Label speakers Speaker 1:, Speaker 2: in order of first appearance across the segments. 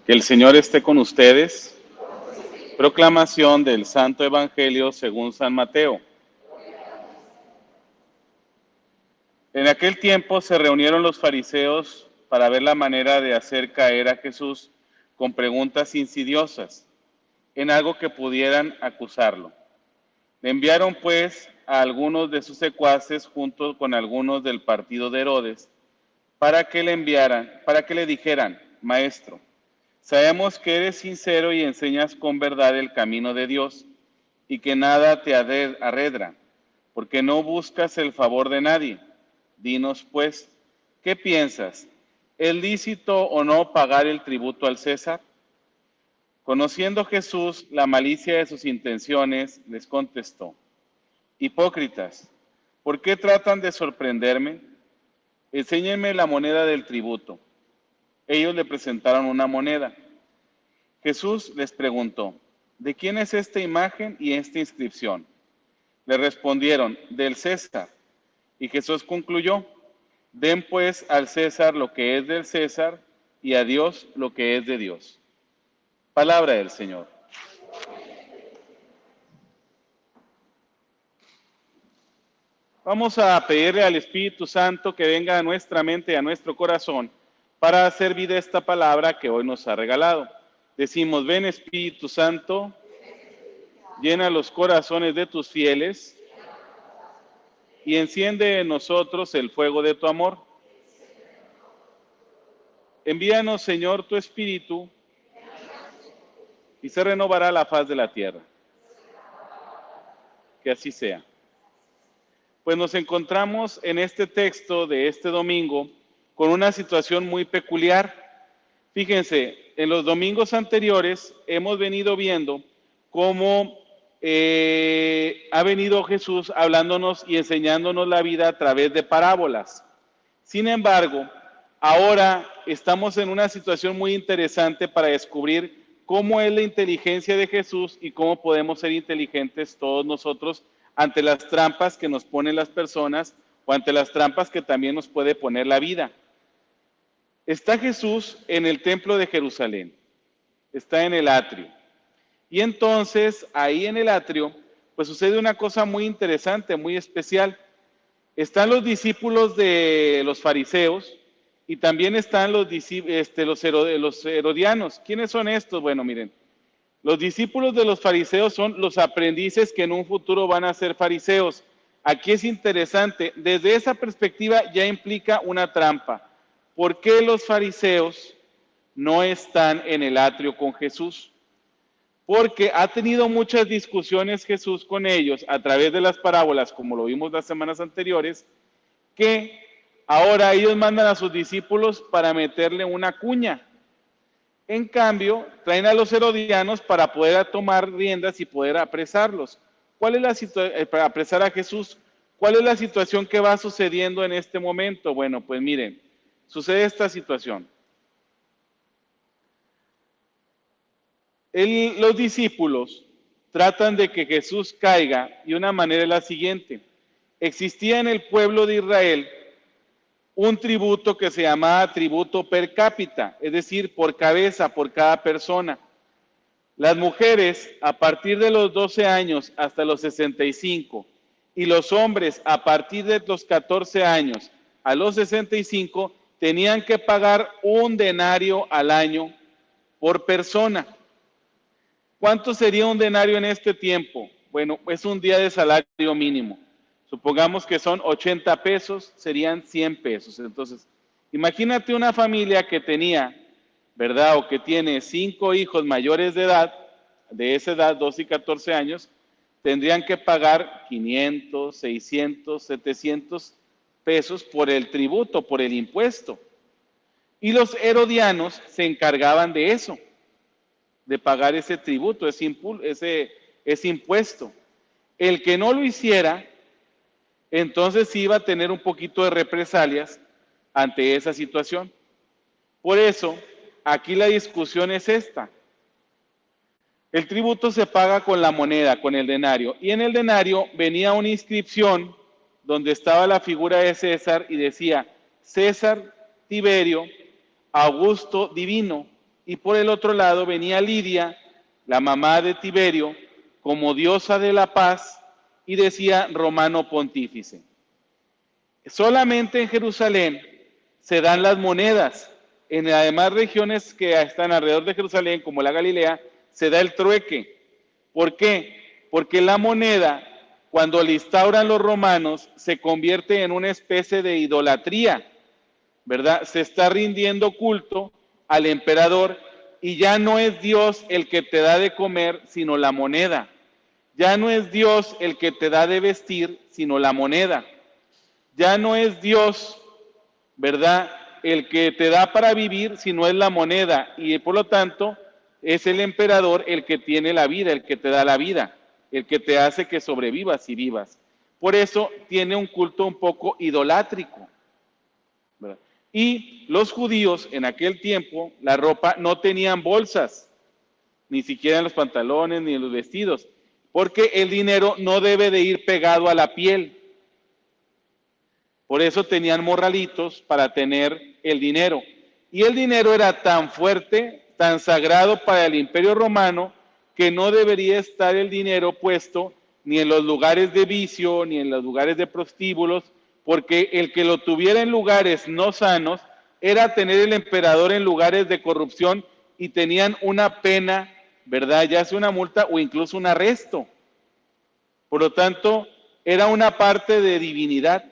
Speaker 1: Que el Señor esté con ustedes. Proclamación del Santo Evangelio según San Mateo. En aquel tiempo se reunieron los fariseos para ver la manera de hacer caer a Jesús con preguntas insidiosas, en algo que pudieran acusarlo. Le enviaron pues a algunos de sus secuaces junto con algunos del partido de Herodes, para que le dijeran: Maestro, sabemos que eres sincero y enseñas con verdad el camino de Dios, y que nada te arredra, porque no buscas el favor de nadie. Dinos, pues, ¿qué piensas? ¿Es lícito o no pagar el tributo al César? Conociendo Jesús la malicia de sus intenciones, les contestó: Hipócritas, ¿por qué tratan de sorprenderme? Enséñenme la moneda del tributo. Ellos le presentaron una moneda. Jesús les preguntó: ¿de quién es esta imagen y esta inscripción? Le respondieron: del César. Y Jesús concluyó: den pues al César lo que es del César y a Dios lo que es de Dios. Palabra del Señor. Vamos a pedirle al Espíritu Santo que venga a nuestra mente y a nuestro corazón para hacer vida esta palabra que hoy nos ha regalado. Decimos: ven Espíritu Santo, llena los corazones de tus fieles y enciende en nosotros el fuego de tu amor. Envíanos, Señor, tu Espíritu y se renovará la faz de la tierra. Que así sea. Pues nos encontramos en este texto de este domingo con una situación muy peculiar. Fíjense, en los domingos anteriores hemos venido viendo cómo ha venido Jesús hablándonos y enseñándonos la vida a través de parábolas. Sin embargo, ahora estamos en una situación muy interesante para descubrir cómo es la inteligencia de Jesús y cómo podemos ser inteligentes todos nosotros ante las trampas que nos ponen las personas o ante las trampas que también nos puede poner la vida. Está Jesús en el templo de Jerusalén, está en el atrio. Y entonces ahí en el atrio, pues sucede una cosa muy interesante, muy especial. Están los discípulos de los fariseos y también están los herodianos. ¿Quiénes son estos? Bueno, miren, los discípulos de los fariseos son los aprendices que en un futuro van a ser fariseos. Aquí es interesante, desde esa perspectiva ya implica una trampa. ¿Por qué los fariseos no están en el atrio con Jesús? Porque ha tenido muchas discusiones Jesús con ellos a través de las parábolas, como lo vimos las semanas anteriores, que ahora ellos mandan a sus discípulos para meterle una cuña. En cambio, traen a los herodianos para poder tomar riendas y poder apresarlos. ¿Cuál es la situación para apresar a Jesús? ¿Cuál es la situación que va sucediendo en este momento? Bueno, pues miren, sucede esta situación. Los discípulos tratan de que Jesús caiga y una manera es la siguiente. Existía en el pueblo de Israel un tributo que se llamaba tributo per cápita, es decir, por cabeza, por cada persona. Las mujeres a partir de los 12 años hasta los 65 y los hombres a partir de los 14 años a los 65 tenían que pagar un denario al año por persona. ¿Cuánto sería un denario en este tiempo? Bueno, es un día de salario mínimo. Supongamos que son 80 pesos, serían 100 pesos. Entonces, imagínate una familia que tenía, ¿verdad? O que tiene 5 hijos mayores de edad, de esa edad, 12 y 14 años, tendrían que pagar 500, 600, 700 pesos por el tributo, por el impuesto. Y los herodianos se encargaban de eso, de pagar ese tributo, ese impuesto. El que no lo hiciera, entonces sí iba a tener un poquito de represalias ante esa situación. Por eso, aquí la discusión es esta. El tributo se paga con la moneda, con el denario. Y en el denario venía una inscripción donde estaba la figura de César y decía: César Tiberio Augusto Divino, y por el otro lado venía Lidia, la mamá de Tiberio, como diosa de la paz, y decía romano pontífice. Solamente en Jerusalén se dan las monedas. En las demás regiones que están alrededor de Jerusalén, como la Galilea, se da el trueque. ¿Por qué? Porque la moneda, cuando la instauran los romanos, se convierte en una especie de idolatría, ¿verdad? Se está rindiendo culto al emperador y ya no es Dios el que te da de comer, sino la moneda. Ya no es Dios el que te da de vestir, sino la moneda. Ya no es Dios, ¿verdad?, el que te da para vivir, sino es la moneda. Y por lo tanto, es el emperador el que tiene la vida, el que te da la vida, el que te hace que sobrevivas y vivas. Por eso tiene un culto un poco idolátrico, ¿verdad? Y los judíos en aquel tiempo, la ropa, no tenían bolsas, ni siquiera en los pantalones ni en los vestidos, porque el dinero no debe de ir pegado a la piel. Por eso tenían morralitos para tener el dinero. Y el dinero era tan fuerte, tan sagrado para el Imperio Romano, que no debería estar el dinero puesto ni en los lugares de vicio, ni en los lugares de prostíbulos, porque el que lo tuviera en lugares no sanos era tener el emperador en lugares de corrupción y tenían una pena, ¿verdad? Ya sea una multa o incluso un arresto. Por lo tanto, era una parte de divinidad.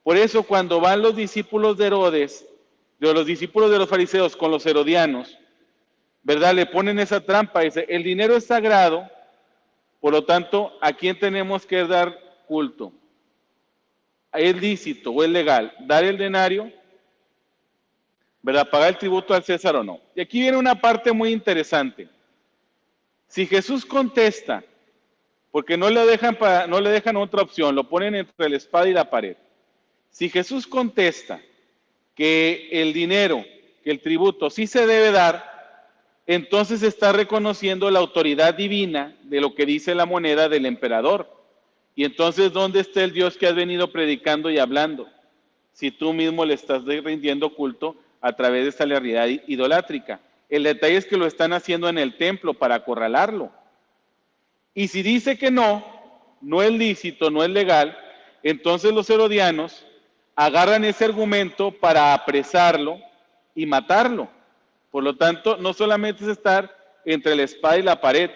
Speaker 1: Por eso cuando van los discípulos de Herodes, de los discípulos de los fariseos con los herodianos, ¿verdad? Le ponen esa trampa, dice, el dinero es sagrado, por lo tanto, ¿a quién tenemos que dar culto? ¿Es lícito o es legal dar el denario? ¿Verdad? ¿Pagar el tributo al César o no? Y aquí viene una parte muy interesante. Si Jesús contesta, porque no le dejan otra opción, lo ponen entre la espada y la pared. Si Jesús contesta que el dinero, que el tributo sí se debe dar, entonces está reconociendo la autoridad divina de lo que dice la moneda del emperador. Y entonces, ¿dónde está el Dios que has venido predicando y hablando? Si tú mismo le estás rindiendo culto a través de esta realidad idolátrica. El detalle es que lo están haciendo en el templo para acorralarlo. Y si dice que no, no es lícito, no es legal, entonces los herodianos agarran ese argumento para apresarlo y matarlo. Por lo tanto, no solamente es estar entre la espada y la pared,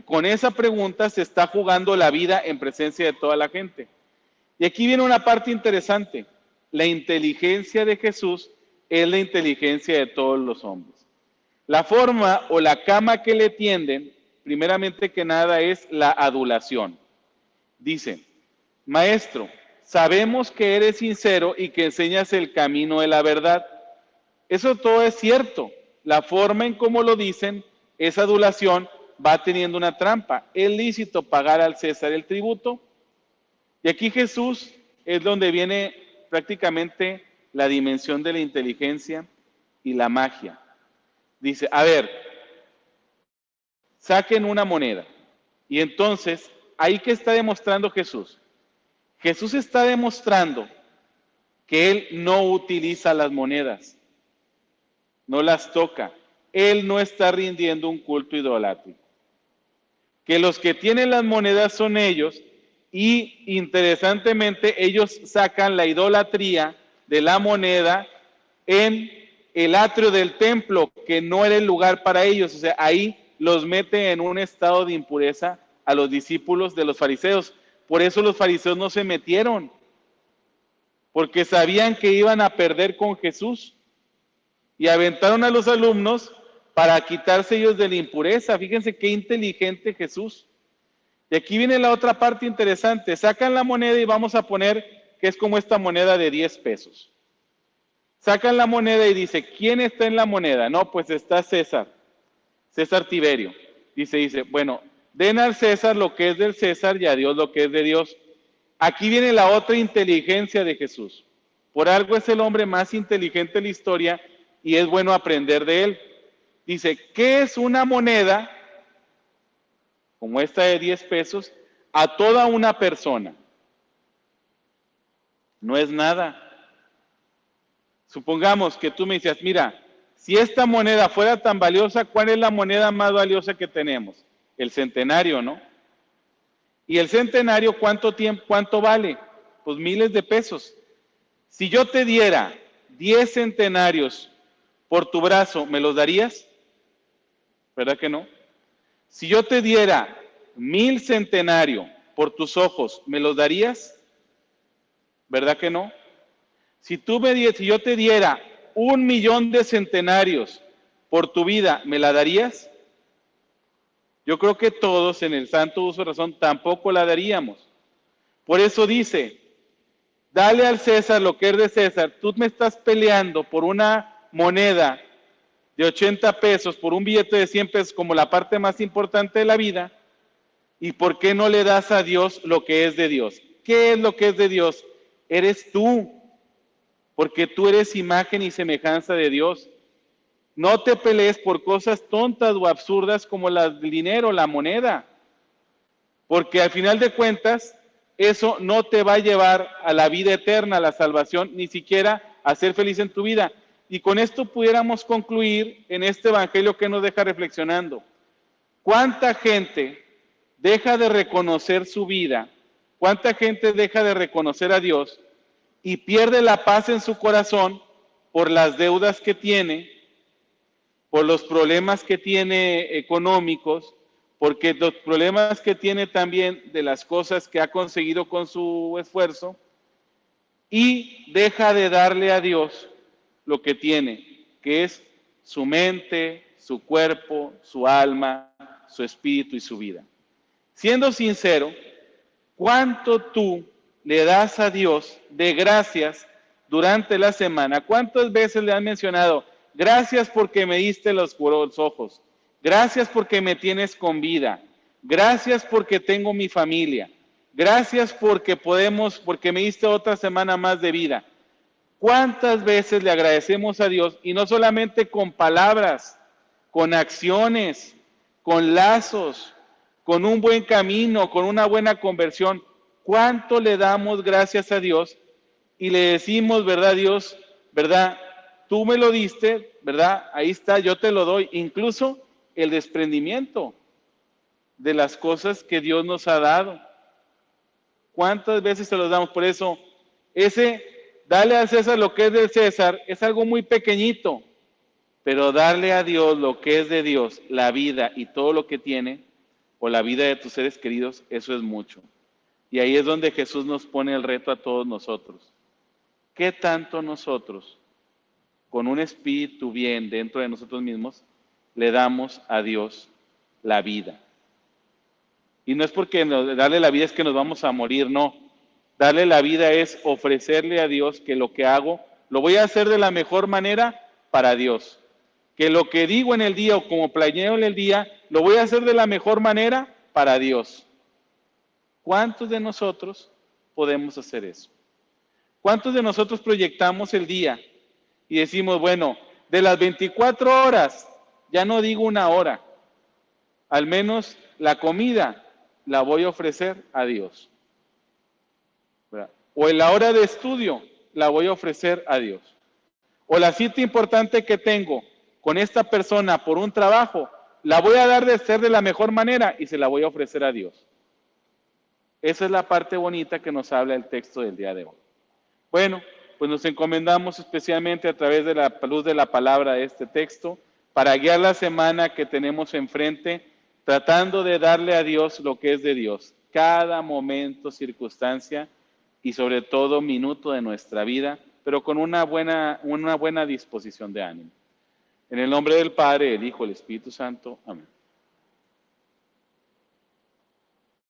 Speaker 1: con esa pregunta se está jugando la vida en presencia de toda la gente. Y aquí viene una parte interesante. La inteligencia de Jesús es la inteligencia de todos los hombres. La forma o la cama que le tienden, primeramente que nada, es la adulación. Dice, maestro, sabemos que eres sincero y que enseñas el camino de la verdad. Eso todo es cierto. La forma en cómo lo dicen, esa adulación va teniendo una trampa. ¿Es lícito pagar al César el tributo? Y aquí Jesús es donde viene prácticamente la dimensión de la inteligencia y la magia. Dice, a ver, saquen una moneda. Y entonces, ¿ahí qué está demostrando Jesús? Jesús está demostrando que Él no utiliza las monedas, no las toca. Él no está rindiendo un culto idolátrico. Que los que tienen las monedas son ellos y interesantemente ellos sacan la idolatría de la moneda en el atrio del templo, que no era el lugar para ellos. O sea, ahí los mete en un estado de impureza a los discípulos de los fariseos. Por eso los fariseos no se metieron, porque sabían que iban a perder con Jesús y aventaron a los alumnos para quitarse ellos de la impureza. Fíjense qué inteligente Jesús. Y aquí viene la otra parte interesante. Sacan la moneda y vamos a poner que es como esta moneda de 10 pesos. Sacan la moneda y dice, ¿quién está en la moneda? No, pues está César, César Tiberio. Dice, bueno, den al César lo que es del César y a Dios lo que es de Dios. Aquí viene la otra inteligencia de Jesús. Por algo es el hombre más inteligente de la historia y es bueno aprender de él. Dice, ¿qué es una moneda como esta de 10 pesos a toda una persona? No es nada. Supongamos que tú me dices, mira, Si esta moneda fuera tan valiosa, ¿cuál es la moneda más valiosa que tenemos? El centenario, ¿no? ¿Y el centenario cuánto vale? Pues miles de pesos. Si yo te diera 10 centenarios por tu brazo, ¿me los darías? ¿Verdad que no? Si yo te diera 1000 centenarios por tus ojos, ¿me los darías? ¿Verdad que no? Si yo te diera 1.000.000 de centenarios por tu vida, ¿me la darías? Yo creo que todos en el santo uso de razón tampoco la daríamos. Por eso dice, dale al César lo que es de César. Tú me estás peleando por una moneda de 80 pesos, por un billete de 100 pesos como la parte más importante de la vida. ¿Y por qué no le das a Dios lo que es de Dios? ¿Qué es lo que es de Dios? Eres tú, porque tú eres imagen y semejanza de Dios. No te pelees por cosas tontas o absurdas como el dinero, la moneda, porque al final de cuentas, eso no te va a llevar a la vida eterna, a la salvación, ni siquiera a ser feliz en tu vida. Y con esto pudiéramos concluir en este evangelio que nos deja reflexionando. ¿Cuánta gente deja de reconocer su vida? ¿Cuánta gente deja de reconocer a Dios y pierde la paz en su corazón por las deudas que tiene, por los problemas que tiene económicos, porque los problemas que tiene también de las cosas que ha conseguido con su esfuerzo, y deja de darle a Dios lo que tiene, que es su mente, su cuerpo, su alma, su espíritu y su vida? Siendo sincero, ¿cuánto tú le das a Dios de gracias durante la semana? ¿Cuántas veces le han mencionado, gracias porque me diste los ojos, gracias porque me tienes con vida, gracias porque tengo mi familia, gracias porque me diste otra semana más de vida? ¿Cuántas veces le agradecemos a Dios? Y no solamente con palabras, con acciones, con lazos, con un buen camino, con una buena conversión. ¿Cuánto le damos gracias a Dios? Y le decimos, ¿verdad, Dios? ¿Verdad? Tú me lo diste, ¿verdad? Ahí está, yo te lo doy. Incluso el desprendimiento de las cosas que Dios nos ha dado. ¿Cuántas veces se los damos? Por eso, darle a César lo que es del César es algo muy pequeñito, pero darle a Dios lo que es de Dios, la vida y todo lo que tiene, o la vida de tus seres queridos, eso es mucho. Y ahí es donde Jesús nos pone el reto a todos nosotros. ¿Qué tanto nosotros, con un espíritu bien dentro de nosotros mismos, le damos a Dios la vida? Y no es porque darle la vida es que nos vamos a morir, no. Darle la vida es ofrecerle a Dios que lo que hago, lo voy a hacer de la mejor manera para Dios. Que lo que digo en el día o como planeo en el día, lo voy a hacer de la mejor manera para Dios. ¿Cuántos de nosotros podemos hacer eso? ¿Cuántos de nosotros proyectamos el día y decimos, bueno, de las 24 horas, ya no digo una hora, al menos la comida la voy a ofrecer a Dios? ¿Verdad? O en la hora de estudio la voy a ofrecer a Dios. O la cita importante que tengo con esta persona por un trabajo, la voy a dar de ser de la mejor manera y se la voy a ofrecer a Dios. Esa es la parte bonita que nos habla el texto del día de hoy. Bueno, pues nos encomendamos especialmente a través de la luz de la palabra de este texto para guiar la semana que tenemos enfrente, tratando de darle a Dios lo que es de Dios, cada momento, circunstancia y sobre todo minuto de nuestra vida, pero con una buena disposición de ánimo. En el nombre del Padre, el Hijo, el Espíritu Santo. Amén.